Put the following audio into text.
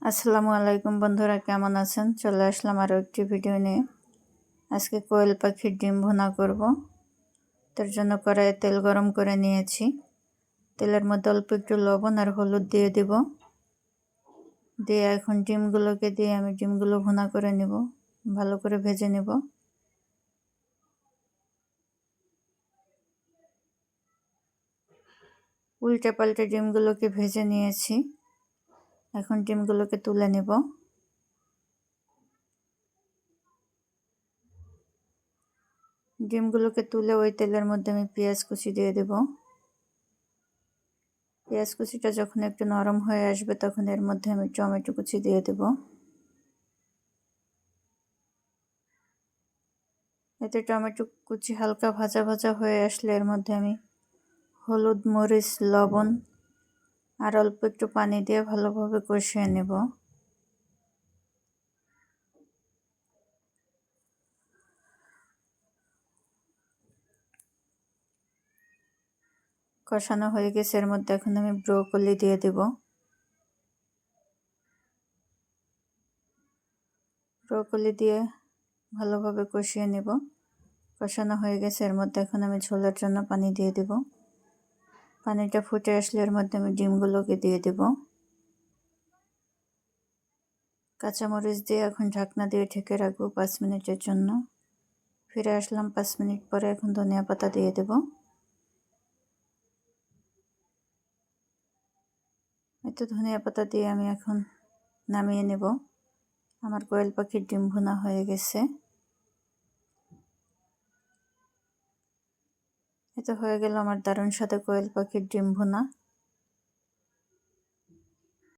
আসসালামু আলাইকুম বন্ধুরা, কেমন আছেন? চলে আসলাম আরও একটি ভিডিও নিয়ে। আজকে কোয়েল পাখির ডিম ভুনা করব। তার জন্য কড়াইয়ে তেল গরম করে নিয়েছি। তেলের মধ্যে অল্প একটু লবণ আর হলুদ দিয়ে দিব। দিয়ে এখন ডিমগুলোকে দিয়ে আমি ডিমগুলো ভুনা করে নিব, ভালো করে ভেজে নেব। উল্টে পাল্টে ডিমগুলোকে ভেজে নিয়েছি। এখন ডিমগুলোকে তুলে নেব। ডিমগুলোকে তুলে ওই তেলের মধ্যে আমি পেঁয়াজ কুচি দিয়ে দেব। পেঁয়াজ কুচিটা যখন একটু নরম হয়ে আসবে তখন এর মধ্যে আমি টমেটো কুচি দিয়ে দেব। এতে টমেটো কুচি হালকা ভাজা ভাজা হয়ে আসলে এর মধ্যে আমি হলুদ, মরিচ, লবণ আর অল্প একটু পানি দিয়ে ভালোভাবে কষিয়ে নেব। কষানো হয়ে গেছে, এর মধ্যে এখন আমি ব্রোকলি দিয়ে দেব। ব্রোকলি দিয়ে ভালোভাবে কষিয়ে নেব। কষানো হয়ে গেছে, এর মধ্যে এখন আমি ঝোলের জন্য পানি দিয়ে দেব। পানিটা ফুটে আসলে এর মধ্যে আমি ডিমগুলোকে দিয়ে দেব। কাঁচামরিচ দিয়ে এখন ঢাকনা দিয়ে ঢেকে রাখবো 5 মিনিটের জন্য। ফিরে আসলাম 5 মিনিট পরে। এখন ধনিয়া পাতা দিয়ে দেব। এতে ধনিয়া পাতা দিয়ে আমি এখন নামিয়ে নেব। আমার কোয়েল পাখির ডিম ভুনা হয়ে গেছে। এতে হয়ে গেল আমার দারুণ সাথে কোয়েল পাখির ডিম ভুনা।